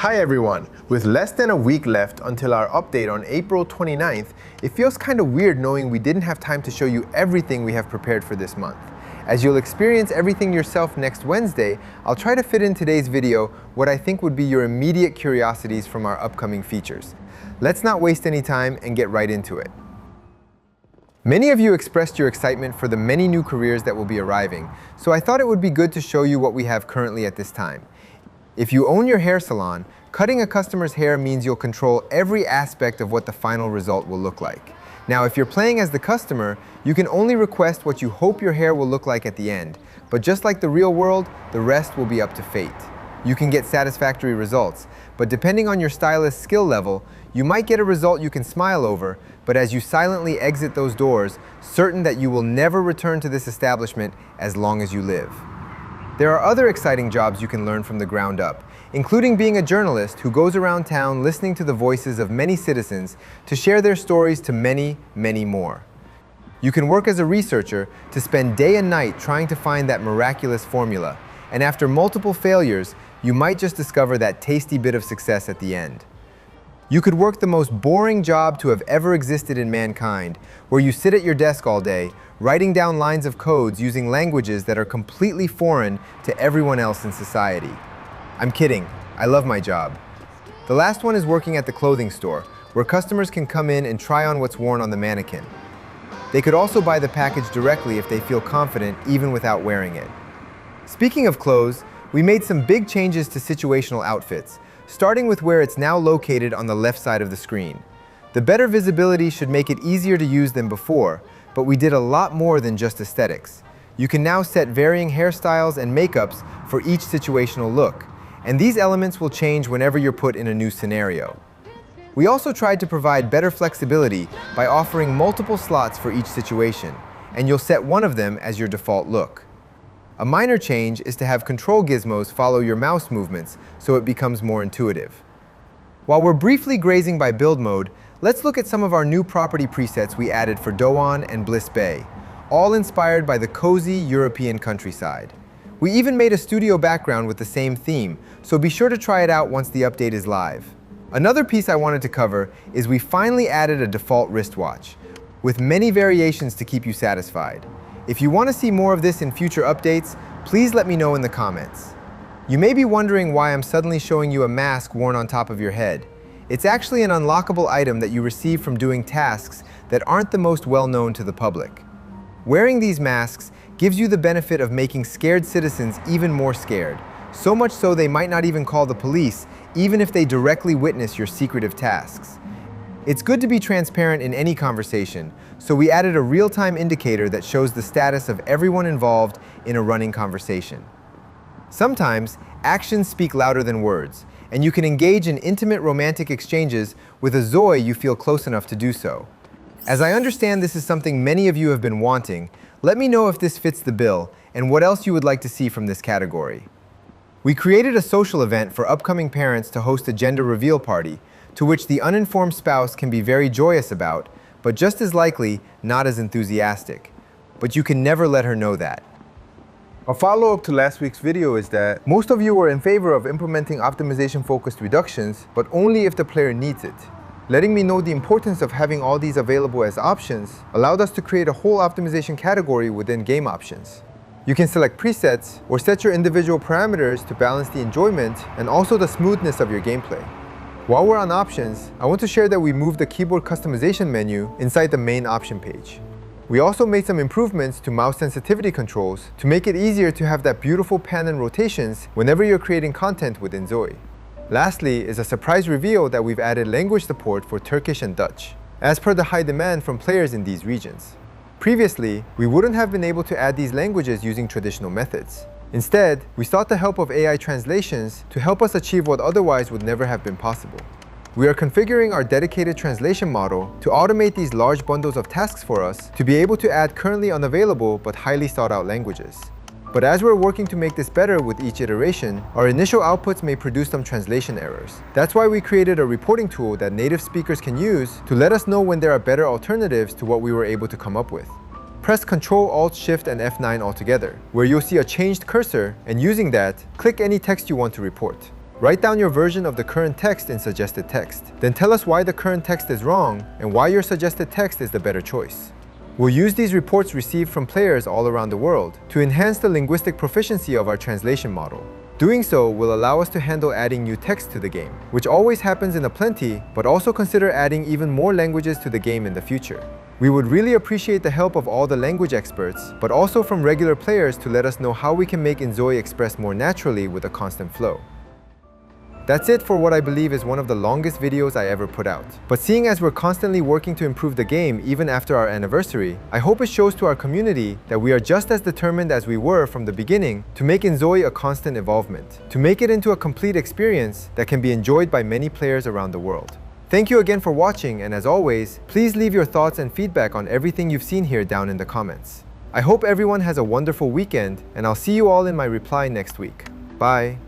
Hi everyone! With less than a week left until our update on April 29th, it feels kind of weird knowing we didn't have time to show you everything we have prepared for this month. As you'll experience everything yourself next Wednesday, I'll try to fit in today's video what I think would be your immediate curiosities from our upcoming features. Let's not waste any time and get right into it. Many of you expressed your excitement for the many new careers that will be arriving, so I thought it would be good to show you what we have currently at this time. If you own your hair salon, cutting a customer's hair means you'll control every aspect of what the final result will look like. Now, if you're playing as the customer, you can only request what you hope your hair will look like at the end, but just like the real world, the rest will be up to fate. You can get satisfactory results, but depending on your stylist's skill level, you might get a result you can smile over, but as you silently exit those doors, certain that you will never return to this establishment as long as you live. There are other exciting jobs you can learn from the ground up, including being a journalist who goes around town listening to the voices of many citizens to share their stories to many, many more. You can work as a researcher to spend day and night trying to find that miraculous formula, and after multiple failures, you might just discover that tasty bit of success at the end. You could work the most boring job to have ever existed in mankind, where you sit at your desk all day, writing down lines of codes using languages that are completely foreign to everyone else in society. I'm kidding, I love my job. The last one is working at the clothing store, where customers can come in and try on what's worn on the mannequin. They could also buy the package directly if they feel confident even without wearing it. Speaking of clothes, we made some big changes to situational outfits, starting with where it's now located on the left side of the screen. The better visibility should make it easier to use than before, but we did a lot more than just aesthetics. You can now set varying hairstyles and makeups for each situational look, and these elements will change whenever you're put in a new scenario. We also tried to provide better flexibility by offering multiple slots for each situation, and you'll set one of them as your default look. A minor change is to have control gizmos follow your mouse movements so it becomes more intuitive. While we're briefly grazing by build mode, let's look at some of our new property presets we added for Doan and Bliss Bay, all inspired by the cozy European countryside. We even made a studio background with the same theme, so be sure to try it out once the update is live. Another piece I wanted to cover is we finally added a default wristwatch, with many variations to keep you satisfied. If you want to see more of this in future updates, please let me know in the comments. You may be wondering why I'm suddenly showing you a mask worn on top of your head. It's actually an unlockable item that you receive from doing tasks that aren't the most well known to the public. Wearing these masks gives you the benefit of making scared citizens even more scared, so much so they might not even call the police, even if they directly witness your secretive tasks. It's good to be transparent in any conversation, so we added a real-time indicator that shows the status of everyone involved in a running conversation. Sometimes, actions speak louder than words, and you can engage in intimate romantic exchanges with a ZOI you feel close enough to do so. As I understand this is something many of you have been wanting, let me know if this fits the bill and what else you would like to see from this category. We created a social event for upcoming parents to host a gender reveal party, to which the uninformed spouse can be very joyous about, but just as likely, not as enthusiastic. But you can never let her know that. A follow-up to last week's video is that most of you were in favor of implementing optimization-focused reductions, but only if the player needs it. Letting me know the importance of having all these available as options allowed us to create a whole optimization category within game options. You can select presets or set your individual parameters to balance the enjoyment and also the smoothness of your gameplay. While we're on options, I want to share that we moved the keyboard customization menu inside the main option page. We also made some improvements to mouse sensitivity controls to make it easier to have that beautiful pan and rotations whenever you're creating content within inZOI. Lastly is a surprise reveal that we've added language support for Turkish and Dutch, as per the high demand from players in these regions. Previously, we wouldn't have been able to add these languages using traditional methods. Instead, we sought the help of AI translations to help us achieve what otherwise would never have been possible. We are configuring our dedicated translation model to automate these large bundles of tasks for us to be able to add currently unavailable but highly sought out languages. But as we're working to make this better with each iteration, our initial outputs may produce some translation errors. That's why we created a reporting tool that native speakers can use to let us know when there are better alternatives to what we were able to come up with. Press Ctrl, Alt, Shift, and F9 altogether, where you'll see a changed cursor, and using that, click any text you want to report. Write down your version of the current text in suggested text. Then tell us why the current text is wrong and why your suggested text is the better choice. We'll use these reports received from players all around the world to enhance the linguistic proficiency of our translation model. Doing so will allow us to handle adding new text to the game, which always happens in a plenty, but also consider adding even more languages to the game in the future. We would really appreciate the help of all the language experts, but also from regular players to let us know how we can make inZOI express more naturally with a constant flow. That's it for what I believe is one of the longest videos I ever put out. But seeing as we're constantly working to improve the game even after our anniversary, I hope it shows to our community that we are just as determined as we were from the beginning to make inZOI a constant evolvement, to make it into a complete experience that can be enjoyed by many players around the world. Thank you again for watching, and as always, please leave your thoughts and feedback on everything you've seen here down in the comments. I hope everyone has a wonderful weekend, and I'll see you all in my reply next week. Bye!